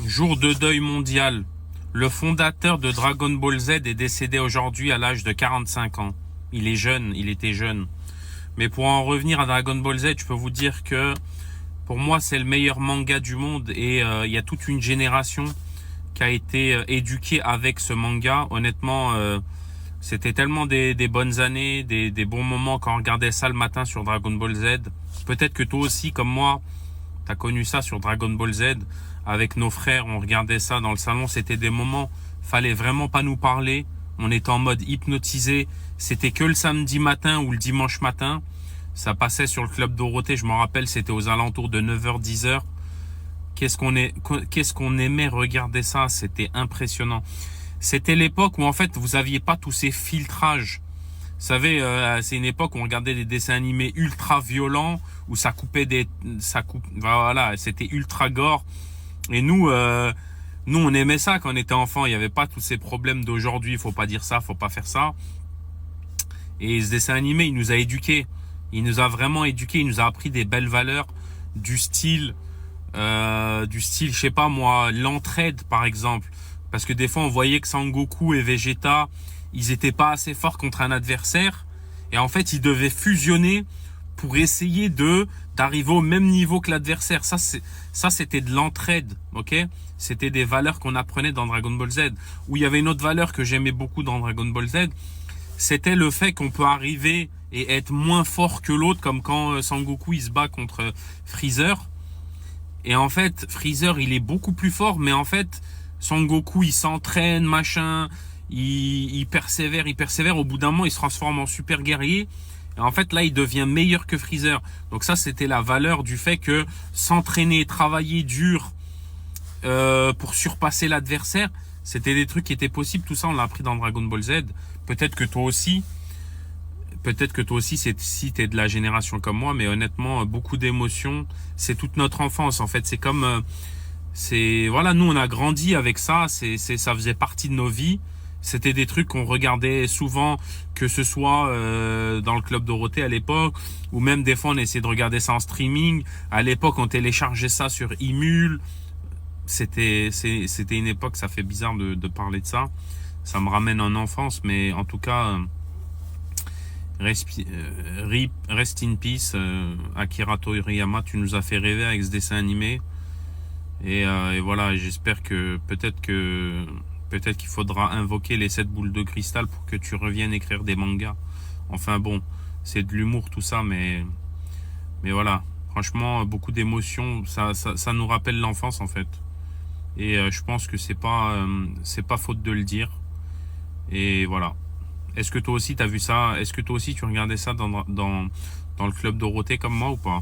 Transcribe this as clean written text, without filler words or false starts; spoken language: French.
Jour de deuil mondial. Le fondateur de Dragon Ball Z est décédé aujourd'hui à l'âge de 45 ans. Il est jeune, il était jeune. Mais pour en revenir à Dragon Ball Z, je peux vous dire que pour moi c'est le meilleur manga du monde et il y a toute une génération qui a été éduquée avec ce manga. Honnêtement, c'était tellement des bonnes années, des bons moments quand on regardait ça le matin sur Dragon Ball Z. Peut-être que toi aussi, comme moi, t'as connu ça sur Dragon Ball Z. Avec nos frères, on regardait ça dans le salon. C'était des moments, fallait vraiment pas nous parler. On était en mode hypnotisé. C'était que le samedi matin ou le dimanche matin. Ça passait sur le Club Dorothée. Je m'en rappelle, c'était aux alentours de 9h, 10h. Qu'est-ce qu'on aimait regarder ça. C'était impressionnant. C'était l'époque où en fait, vous aviez pas tous ces filtrages. Vous savez, c'est une époque où on regardait des dessins animés ultra violents, où voilà, c'était ultra gore. Et nous, on aimait ça quand on était enfant. Il n'y avait pas tous ces problèmes d'aujourd'hui. Il faut pas dire ça, faut pas faire ça. Et ce dessin animé, il nous a éduqués. Il nous a vraiment éduqués. Il nous a appris des belles valeurs, du style, je sais pas moi, l'entraide par exemple. Parce que des fois, on voyait que Sangoku et Vegeta, ils étaient pas assez forts contre un adversaire. Et en fait, ils devaient fusionner pour essayer d'arriver au même niveau que l'adversaire. Ça c'était de l'entraide, ok? C'était des valeurs qu'on apprenait dans Dragon Ball Z. Où il y avait une autre valeur que j'aimais beaucoup dans Dragon Ball Z, c'était le fait qu'on peut arriver et être moins fort que l'autre, comme quand Sangoku il se bat contre Freezer. Et en fait, Freezer il est beaucoup plus fort, mais en fait, Sangoku il s'entraîne, machin, il persévère. Au bout d'un moment, il se transforme en super guerrier. Et en fait, là, il devient meilleur que Freezer. Donc ça, c'était la valeur du fait que s'entraîner, travailler dur pour surpasser l'adversaire, c'était des trucs qui étaient possibles. Tout ça, on l'a appris dans Dragon Ball Z. Peut-être que toi aussi, si t'es de la génération comme moi, mais honnêtement, beaucoup d'émotions. C'est toute notre enfance, en fait. C'est comme, voilà, nous, on a grandi avec ça. Ça faisait partie de nos vies. C'était des trucs qu'on regardait souvent, que ce soit dans le Club Dorothée à l'époque, ou même des fois on essayait de regarder ça en streaming. À l'époque, on téléchargeait ça sur Emule. C'était une époque, ça fait bizarre de parler de ça. Ça me ramène en enfance, mais en tout cas, rest in peace, Akira Toriyama, tu nous as fait rêver avec ce dessin animé. Et voilà, j'espère que peut-être qu'il faudra invoquer les 7 boules de cristal pour que tu reviennes écrire des mangas. Enfin bon, c'est de l'humour tout ça, mais voilà. Franchement, beaucoup d'émotions. Ça nous rappelle l'enfance en fait. Et je pense que c'est pas faute de le dire. Et voilà. Est-ce que toi aussi t'as vu ça? Est-ce que toi aussi tu regardais ça dans le Club Dorothée comme moi ou pas?